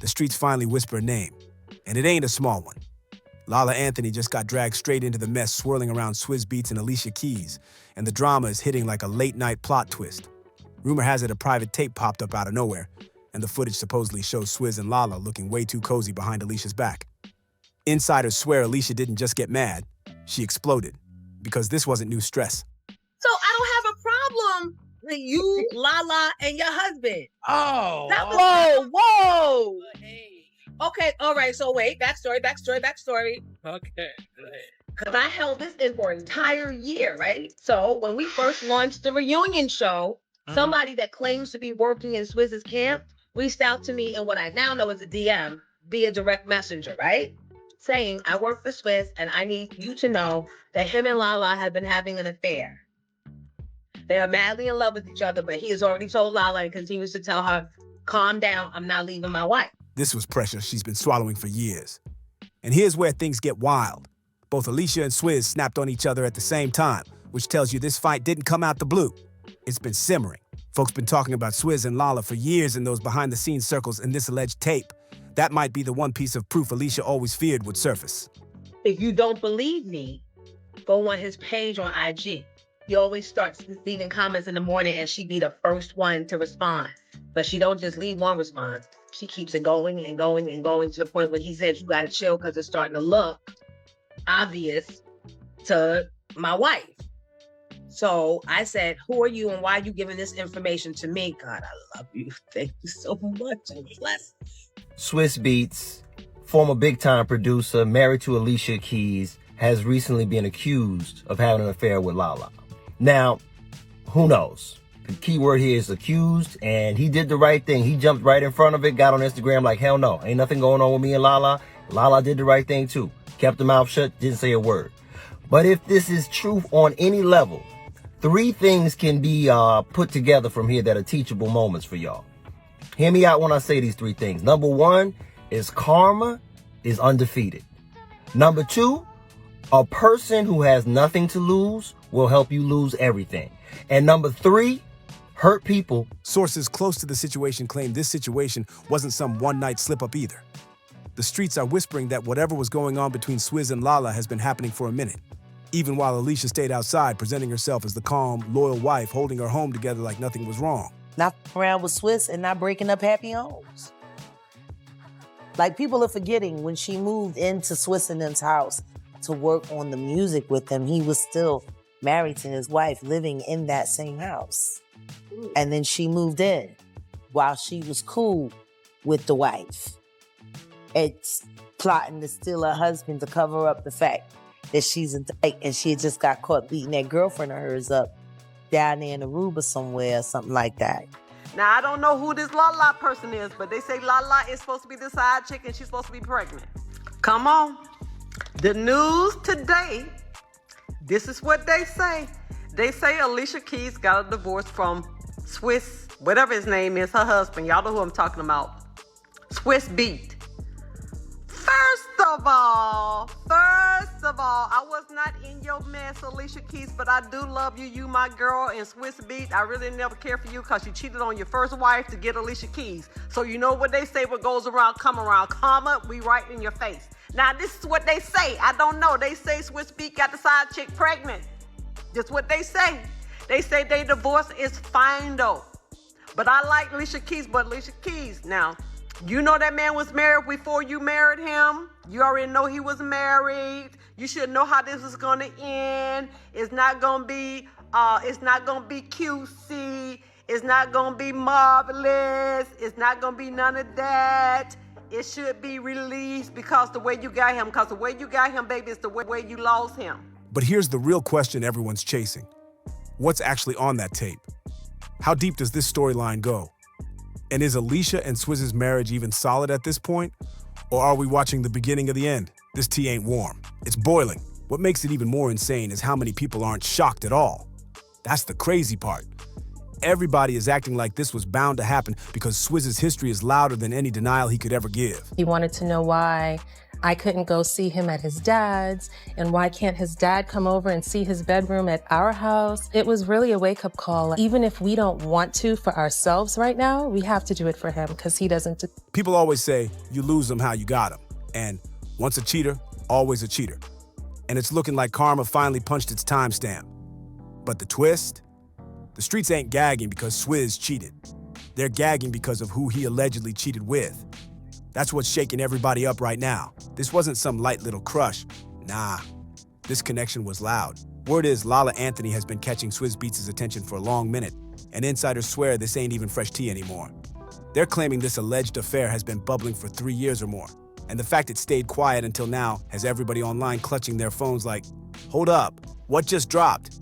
the streets finally whisper a name. And it ain't a small one. Lala Anthony just got dragged straight into the mess swirling around Swizz Beatz and Alicia Keys, and the drama is hitting like a late-night plot twist. Rumor has it a private tape popped up out of nowhere, and the footage supposedly shows Swizz and Lala looking way too cozy behind Alicia's back. Insiders swear Alicia didn't just get mad, she exploded, because this wasn't new stress. So I don't have a problem with you, Lala, and your husband. Oh, That was whoa. Okay, all right, so wait, backstory. Okay. Because I held this in for an entire year, right? So when we first launched the reunion show, somebody that claims to be working in Swizz's camp reached out to me in what I now know is a DM via direct messenger, right? Saying, I work for Swizz and I need you to know that him and Lala have been having an affair. They are madly in love with each other, but he has already told Lala and continues to tell her, calm down, I'm not leaving my wife. This was pressure she's been swallowing for years. And here's where things get wild. Both Alicia and Swizz snapped on each other at the same time, which tells you this fight didn't come out the blue. It's been simmering. Folks been talking about Swizz and Lala for years in those behind-the-scenes circles in this alleged tape. That might be the one piece of proof Alicia always feared would surface. If you don't believe me, go on his page on IG. He always starts leaving comments in the morning and she be the first one to respond. But she don't just leave one response. She keeps it going and going and going to the point where he said, you gotta chill because it's starting to look obvious to my wife. So I said, who are you and why are you giving this information to me? God, I love you. Thank you so much. I'm blessed. Swizz Beatz, former big-time producer, married to Alicia Keys, has recently been accused of having an affair with Lala. Now, who knows? The key word here is accused, and he did the right thing. He jumped right in front of it, got on Instagram like, hell no, ain't nothing going on with me and Lala. Lala did the right thing too. Kept her mouth shut, didn't say a word. But if this is truth on any level, 3 things can be put together from here that are teachable moments for y'all. Hear me out when I say these 3 things. Number 1 is karma is undefeated. Number 2, a person who has nothing to lose will help you lose everything. And number 3, hurt people. Sources close to the situation claim this situation wasn't some one-night slip-up either. The streets are whispering that whatever was going on between Swizz and Lala has been happening for a minute, even while Alicia stayed outside, presenting herself as the calm, loyal wife, holding her home together like nothing was wrong. Not around with Swizz and not breaking up happy homes. Like, people are forgetting when she moved into Swizz and them's house to work on the music with him, he was still married to his wife, living in that same house. And then she moved in while she was cool with the wife. It's plotting to steal her husband to cover up the fact that she's a dyke and she had just got caught beating that girlfriend of hers up down there in Aruba somewhere or something like that. Now, I don't know who this Lala person is, but they say Lala is supposed to be the side chick and she's supposed to be pregnant. Come on. The news today, this is what they say. They say Alicia Keys got a divorce from Swizz, whatever his name is, her husband. Y'all know who I'm talking about. Swizz Beatz. First of all, I was not in your mess, Alicia Keys, but I do love you. You my girl, and Swizz Beatz, I really never cared for you because you cheated on your first wife to get Alicia Keys. So you know what they say, what goes around, come around. Karma, we right in your face. Now, this is what they say. I don't know. They say Swizz Beatz got the side chick pregnant. That's what they say. They say their divorce is fine, though. But I like Alicia Keys, but Alicia Keys, now, you know that man was married before you married him. You already know he was married. You should know how this is gonna end. It's not gonna be cutesy. It's not gonna be marvelous. It's not gonna be none of that. It should be released because the way you got him, baby, is the way you lost him. But here's the real question everyone's chasing. What's actually on that tape? How deep does this storyline go? And is Alicia and Swizz's marriage even solid at this point? Or are we watching the beginning of the end? This tea ain't warm. It's boiling. What makes it even more insane is how many people aren't shocked at all. That's the crazy part. Everybody is acting like this was bound to happen because Swizz's history is louder than any denial he could ever give. He wanted to know why I couldn't go see him at his dad's, and why can't his dad come over and see his bedroom at our house? It was really a wake-up call. Even if we don't want to for ourselves right now, we have to do it for him because he doesn't. People always say, you lose them how you got them. And once a cheater, always a cheater. And it's looking like karma finally punched its timestamp. But the twist? The streets ain't gagging because Swizz cheated. They're gagging because of who he allegedly cheated with. That's what's shaking everybody up right now. This wasn't some light little crush. Nah, this connection was loud. Word is Lala Anthony has been catching Swizz Beatz' attention for a long minute, and insiders swear this ain't even fresh tea anymore. They're claiming this alleged affair has been bubbling for 3 years or more, and the fact it stayed quiet until now has everybody online clutching their phones like, hold up, what just dropped?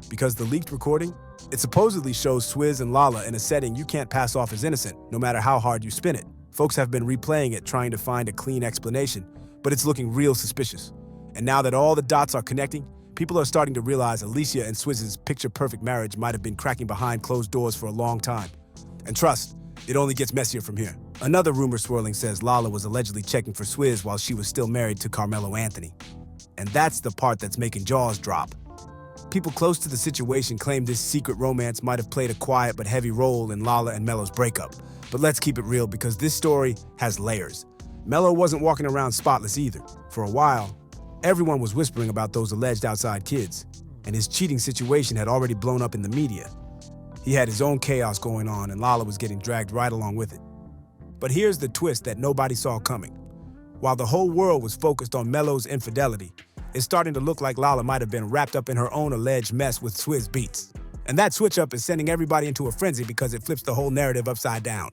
Because the leaked recording, it supposedly shows Swizz and Lala in a setting you can't pass off as innocent, no matter how hard you spin it. Folks have been replaying it trying to find a clean explanation, but it's looking real suspicious. And now that all the dots are connecting, people are starting to realize Alicia and Swizz's picture-perfect marriage might have been cracking behind closed doors for a long time. And trust, it only gets messier from here. Another rumor swirling says Lala was allegedly checking for Swizz while she was still married to Carmelo Anthony. And that's the part that's making jaws drop. People close to the situation claim this secret romance might have played a quiet but heavy role in Lala and Melo's breakup. But let's keep it real because this story has layers. Melo wasn't walking around spotless either. For a while, everyone was whispering about those alleged outside kids, and his cheating situation had already blown up in the media. He had his own chaos going on, and Lala was getting dragged right along with it. But here's the twist that nobody saw coming. While the whole world was focused on Melo's infidelity, it's starting to look like Lala might have been wrapped up in her own alleged mess with Swizz Beatz. And that switch-up is sending everybody into a frenzy because it flips the whole narrative upside down.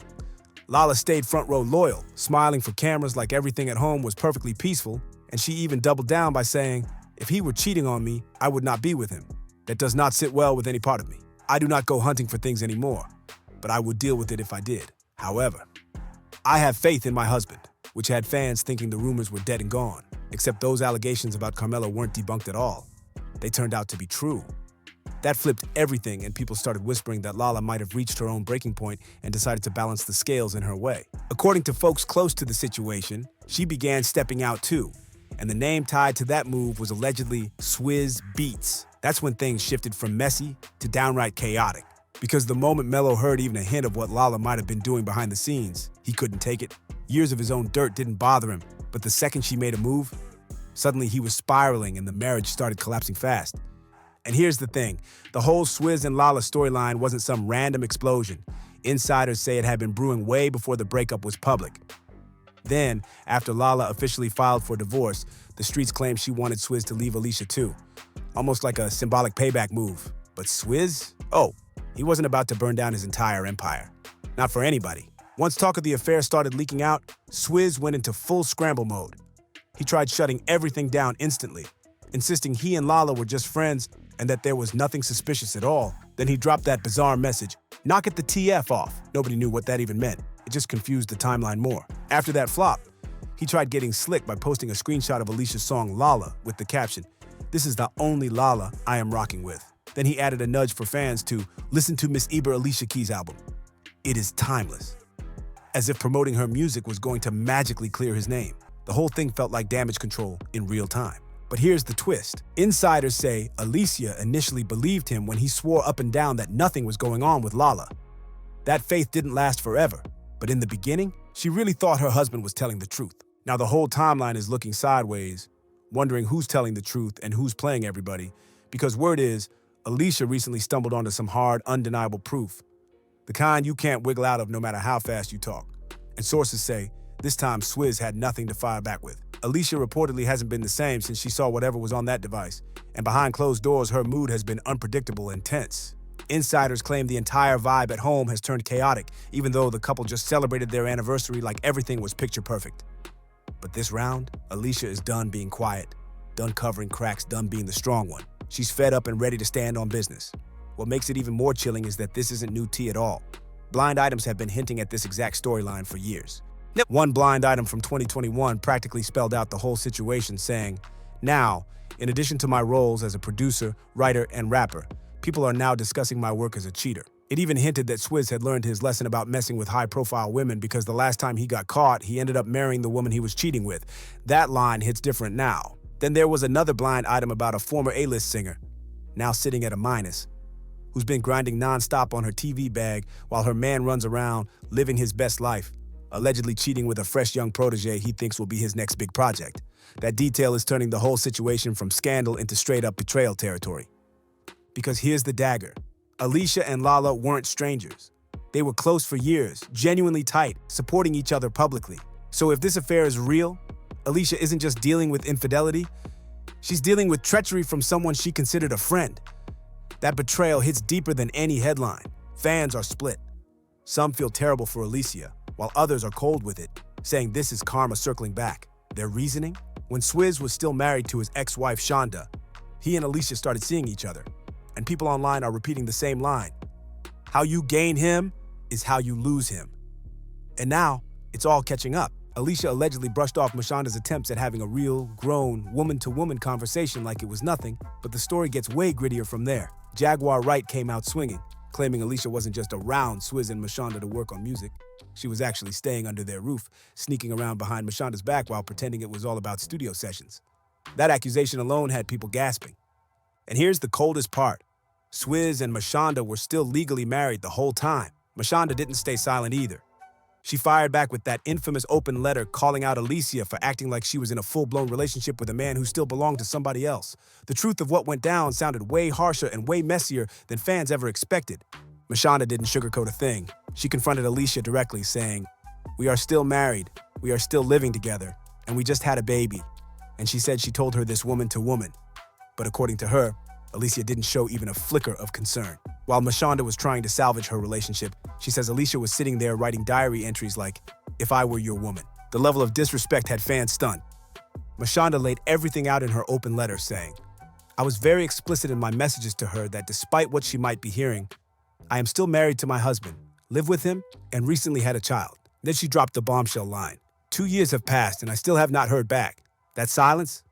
Lala stayed front row loyal, smiling for cameras like everything at home was perfectly peaceful, and she even doubled down by saying, if he were cheating on me, I would not be with him. That does not sit well with any part of me. I do not go hunting for things anymore, but I would deal with it if I did. However, I have faith in my husband, which had fans thinking the rumors were dead and gone, except those allegations about Carmelo weren't debunked at all. They turned out to be true. That flipped everything, and people started whispering that Lala might have reached her own breaking point and decided to balance the scales in her way. According to folks close to the situation, she began stepping out too, and the name tied to that move was allegedly Swizz Beatz. That's when things shifted from messy to downright chaotic. Because the moment Melo heard even a hint of what Lala might have been doing behind the scenes, he couldn't take it. Years of his own dirt didn't bother him, but the second she made a move, suddenly he was spiraling and the marriage started collapsing fast. And here's the thing, the whole Swizz and Lala storyline wasn't some random explosion. Insiders say it had been brewing way before the breakup was public. Then, after Lala officially filed for divorce, the streets claimed she wanted Swizz to leave Alicia too. Almost like a symbolic payback move. But Swizz? Oh, he wasn't about to burn down his entire empire. Not for anybody. Once talk of the affair started leaking out, Swizz went into full scramble mode. He tried shutting everything down instantly, insisting he and Lala were just friends and that there was nothing suspicious at all. Then he dropped that bizarre message, knock it the TF off. Nobody knew what that even meant. It just confused the timeline more. After that flop, he tried getting slick by posting a screenshot of Alicia's song Lala with the caption, "This is the only Lala I am rocking with." Then he added a nudge for fans to listen to Miss Alicia Keys' album. It is timeless. As if promoting her music was going to magically clear his name. The whole thing felt like damage control in real time. But here's the twist. Insiders say Alicia initially believed him when he swore up and down that nothing was going on with Lala. That faith didn't last forever, but in the beginning, she really thought her husband was telling the truth. Now the whole timeline is looking sideways, wondering who's telling the truth and who's playing everybody, because word is, Alicia recently stumbled onto some hard, undeniable proof. The kind you can't wiggle out of no matter how fast you talk. And sources say, this time Swizz had nothing to fire back with. Alicia reportedly hasn't been the same since she saw whatever was on that device, and behind closed doors, her mood has been unpredictable and tense. Insiders claim the entire vibe at home has turned chaotic, even though the couple just celebrated their anniversary like everything was picture perfect. But this round, Alicia is done being quiet, done covering cracks, done being the strong one. She's fed up and ready to stand on business. What makes it even more chilling is that this isn't new tea at all. Blind items have been hinting at this exact storyline for years. One blind item from 2021 practically spelled out the whole situation, saying, "Now, in addition to my roles as a producer, writer, and rapper, people are now discussing my work as a cheater." It even hinted that Swizz had learned his lesson about messing with high-profile women because the last time he got caught, he ended up marrying the woman he was cheating with. That line hits different now. Then there was another blind item about a former A-list singer, now sitting at a minus, who's been grinding non-stop on her TV bag while her man runs around living his best life, allegedly cheating with a fresh young protege he thinks will be his next big project. That detail is turning the whole situation from scandal into straight-up betrayal territory. Because here's the dagger. Alicia and Lala weren't strangers. They were close for years, genuinely tight, supporting each other publicly. So if this affair is real, Alicia isn't just dealing with infidelity, she's dealing with treachery from someone she considered a friend. That betrayal hits deeper than any headline. Fans are split. Some feel terrible for Alicia, while others are cold with it, saying this is karma circling back. Their reasoning? When Swizz was still married to his ex-wife Shonda, he and Alicia started seeing each other, and people online are repeating the same line. How you gain him is how you lose him. And now, it's all catching up. Alicia allegedly brushed off Shonda's attempts at having a real, grown, woman-to-woman conversation like it was nothing, but the story gets way grittier from there. Jaguar Wright came out swinging, claiming Alicia wasn't just around Swizz and Shonda to work on music. She was actually staying under their roof, sneaking around behind Shonda's back while pretending it was all about studio sessions. That accusation alone had people gasping. And here's the coldest part. Swizz and Shonda were still legally married the whole time. Shonda didn't stay silent either. She fired back with that infamous open letter calling out Alicia for acting like she was in a full-blown relationship with a man who still belonged to somebody else. The truth of what went down sounded way harsher and way messier than fans ever expected. Shonda didn't sugarcoat a thing. She confronted Alicia directly, saying, "We are still married, we are still living together, and we just had a baby." And she said she told her this woman to woman. But according to her, Alicia didn't show even a flicker of concern. While Shonda was trying to salvage her relationship, she says Alicia was sitting there writing diary entries like, "If I were your woman." The level of disrespect had fans stunned. Shonda laid everything out in her open letter, saying, "I was very explicit in my messages to her that despite what she might be hearing, I am still married to my husband, live with him, and recently had a child." Then she dropped the bombshell line. 2 years have passed and I still have not heard back. That silence?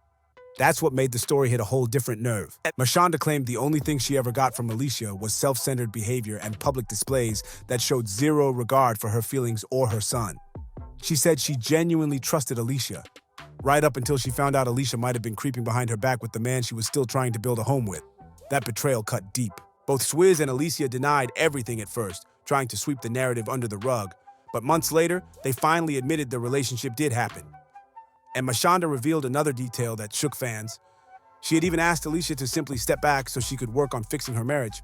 That's what made the story hit a whole different nerve. Shonda claimed the only thing she ever got from Alicia was self-centered behavior and public displays that showed zero regard for her feelings or her son. She said she genuinely trusted Alicia, right up until she found out Alicia might have been creeping behind her back with the man she was still trying to build a home with. That betrayal cut deep. Both Swizz and Alicia denied everything at first, trying to sweep the narrative under the rug. But months later, they finally admitted the relationship did happen. And Shonda revealed another detail that shook fans. She had even asked Alicia to simply step back so she could work on fixing her marriage.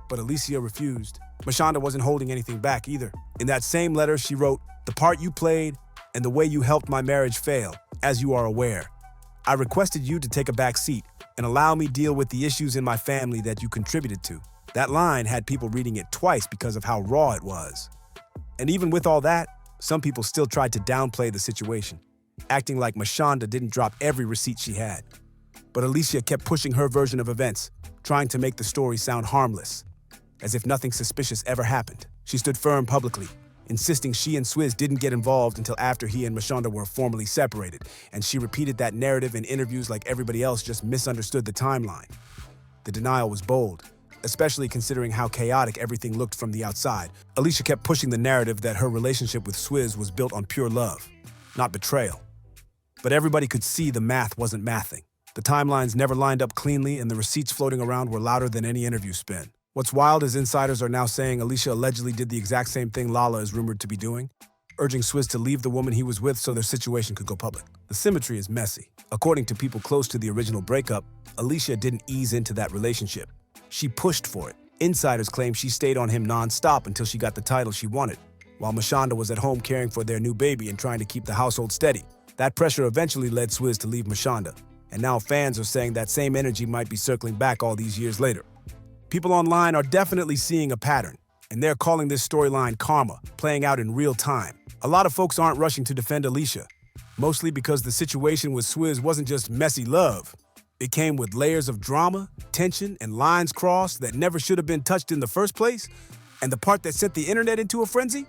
But Alicia refused. Shonda wasn't holding anything back either. In that same letter, she wrote, "The part you played and the way you helped my marriage fail, as you are aware. I requested you to take a back seat and allow me deal with the issues in my family that you contributed to." That line had people reading it twice because of how raw it was. And even with all that, some people still tried to downplay the situation, acting like Shonda didn't drop every receipt she had. But Alicia kept pushing her version of events, trying to make the story sound harmless, as if nothing suspicious ever happened. She stood firm publicly, insisting she and Swizz didn't get involved until after he and Shonda were formally separated, and she repeated that narrative in interviews like everybody else just misunderstood the timeline. The denial was bold, especially considering how chaotic everything looked from the outside. Alicia kept pushing the narrative that her relationship with Swizz was built on pure love, not betrayal. But everybody could see the math wasn't mathing. The timelines never lined up cleanly, and the receipts floating around were louder than any interview spin. What's wild is insiders are now saying Alicia allegedly did the exact same thing Lala is rumored to be doing, urging Swizz to leave the woman he was with so their situation could go public. The symmetry is messy. According to people close to the original breakup, Alicia didn't ease into that relationship. She pushed for it. Insiders claim she stayed on him non-stop until she got the title she wanted, while Shonda was at home caring for their new baby and trying to keep the household steady. That pressure eventually led Swizz to leave Shonda, and now fans are saying that same energy might be circling back all these years later. People online are definitely seeing a pattern, and they're calling this storyline karma, playing out in real time. A lot of folks aren't rushing to defend Alicia, mostly because the situation with Swizz wasn't just messy love. It came with layers of drama, tension, and lines crossed that never should have been touched in the first place, and the part that sent the internet into a frenzy?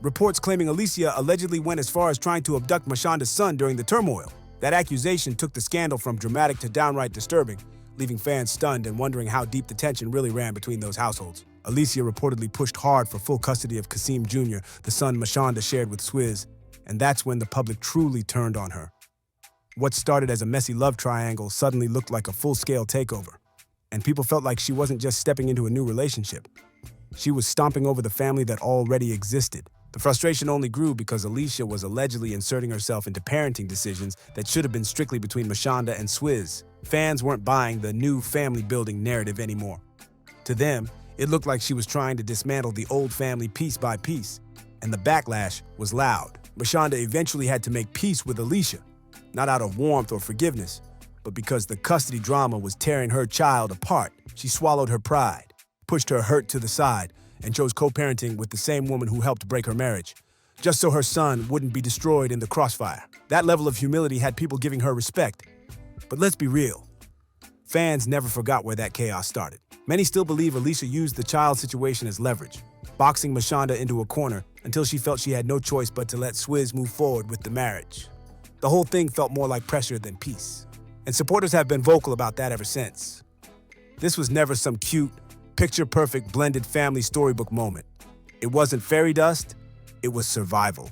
Reports claiming Alicia allegedly went as far as trying to abduct Shonda's son during the turmoil. That accusation took the scandal from dramatic to downright disturbing, leaving fans stunned and wondering how deep the tension really ran between those households. Alicia reportedly pushed hard for full custody of Kasim Jr., the son Mashonda shared with Swizz, and that's when the public truly turned on her. What started as a messy love triangle suddenly looked like a full-scale takeover, and people felt like she wasn't just stepping into a new relationship. She was stomping over the family that already existed. The frustration only grew because Alicia was allegedly inserting herself into parenting decisions that should have been strictly between Mashonda and Swizz. Fans weren't buying the new family-building narrative anymore. To them, it looked like she was trying to dismantle the old family piece by piece, and the backlash was loud. Mashonda eventually had to make peace with Alicia, not out of warmth or forgiveness, but because the custody drama was tearing her child apart. She swallowed her pride, pushed her hurt to the side, and chose co-parenting with the same woman who helped break her marriage, just so her son wouldn't be destroyed in the crossfire. That level of humility had people giving her respect. But let's be real. Fans never forgot where that chaos started. Many still believe Alicia used the child situation as leverage, boxing Mashonda into a corner until she felt she had no choice but to let Swizz move forward with the marriage. The whole thing felt more like pressure than peace, and supporters have been vocal about that ever since. This was never some cute, picture-perfect blended family storybook moment. It wasn't fairy dust, it was survival.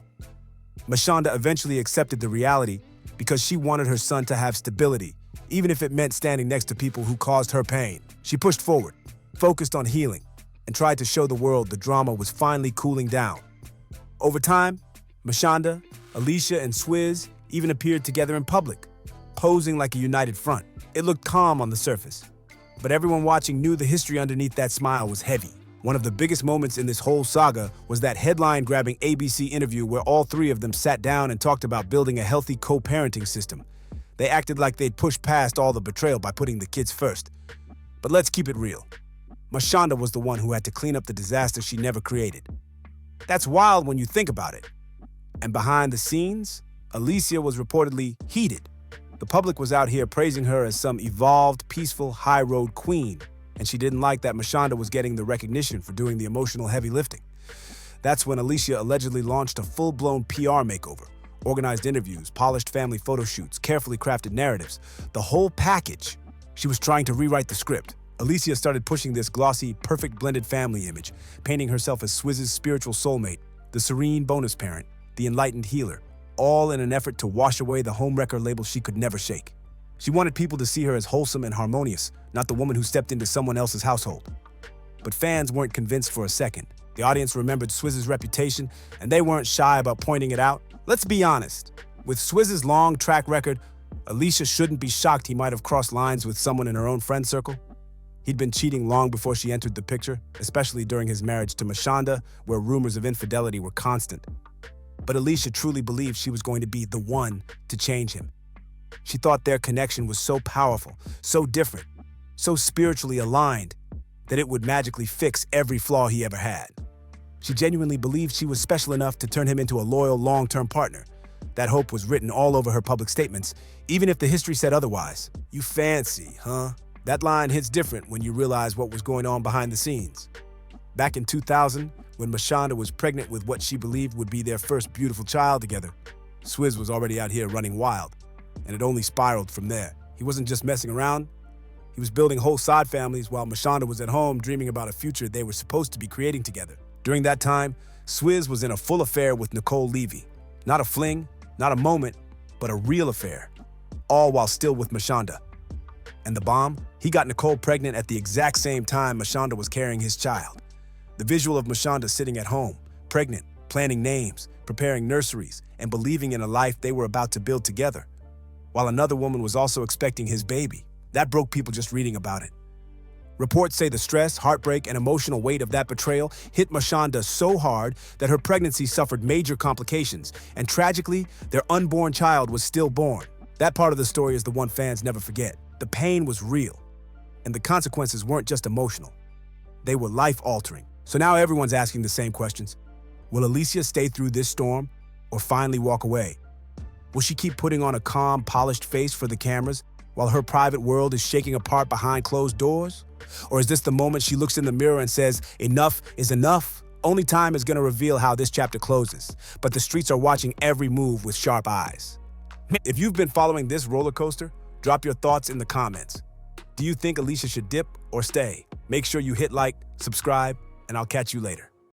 Mashonda eventually accepted the reality because she wanted her son to have stability, even if it meant standing next to people who caused her pain. She pushed forward, focused on healing, and tried to show the world the drama was finally cooling down. Over time, Mashonda, Alicia, and Swizz even appeared together in public, posing like a united front. It looked calm on the surface, but everyone watching knew the history underneath that smile was heavy. One of the biggest moments in this whole saga was that headline-grabbing ABC interview where all three of them sat down and talked about building a healthy co-parenting system. They acted like they'd pushed past all the betrayal by putting the kids first. But let's keep it real. Mashonda was the one who had to clean up the disaster she never created. That's wild when you think about it. And behind the scenes, Alicia was reportedly heated. The public was out here praising her as some evolved, peaceful, high-road queen, and she didn't like that Mashonda was getting the recognition for doing the emotional heavy lifting. That's when Alicia allegedly launched a full-blown PR makeover, organized interviews, polished family photo shoots, carefully crafted narratives, the whole package. She was trying to rewrite the script. Alicia started pushing this glossy, perfect blended family image, painting herself as Swizz's spiritual soulmate, the serene bonus parent, the enlightened healer, all in an effort to wash away the homewrecker label she could never shake. She wanted people to see her as wholesome and harmonious, not the woman who stepped into someone else's household. But fans weren't convinced for a second. The audience remembered Swizz's reputation, and they weren't shy about pointing it out. Let's be honest. With Swizz's long track record, Alicia shouldn't be shocked he might have crossed lines with someone in her own friend circle. He'd been cheating long before she entered the picture, especially during his marriage to Mashonda, where rumors of infidelity were constant. But Alicia truly believed she was going to be the one to change him. She thought their connection was so powerful, so different, so spiritually aligned, that it would magically fix every flaw he ever had. She genuinely believed she was special enough to turn him into a loyal, long-term partner. That hope was written all over her public statements, even if the history said otherwise. You fancy, huh? That line hits different when you realize what was going on behind the scenes. Back in 2000, when Mashonda was pregnant with what she believed would be their first beautiful child together, Swizz was already out here running wild, and it only spiraled from there. He wasn't just messing around, he was building whole side families while Mashonda was at home dreaming about a future they were supposed to be creating together. During that time, Swizz was in a full affair with Nicole Levy. Not a fling, not a moment, but a real affair, all while still with Mashonda. And the bomb? He got Nicole pregnant at the exact same time Mashonda was carrying his child. The visual of Mashonda sitting at home, pregnant, planning names, preparing nurseries, and believing in a life they were about to build together, while another woman was also expecting his baby. That broke people just reading about it. Reports say the stress, heartbreak, and emotional weight of that betrayal hit Mashonda so hard that her pregnancy suffered major complications, and tragically, their unborn child was stillborn. That part of the story is the one fans never forget. The pain was real, and the consequences weren't just emotional. They were life-altering. So now everyone's asking the same questions. Will Alicia stay through this storm, or finally walk away? Will she keep putting on a calm, polished face for the cameras, while her private world is shaking apart behind closed doors? Or is this the moment she looks in the mirror and says, enough is enough? Only time is going to reveal how this chapter closes, but the streets are watching every move with sharp eyes. If you've been following this roller coaster, drop your thoughts in the comments. Do you think Alicia should dip or stay? Make sure you hit like, subscribe, and I'll catch you later.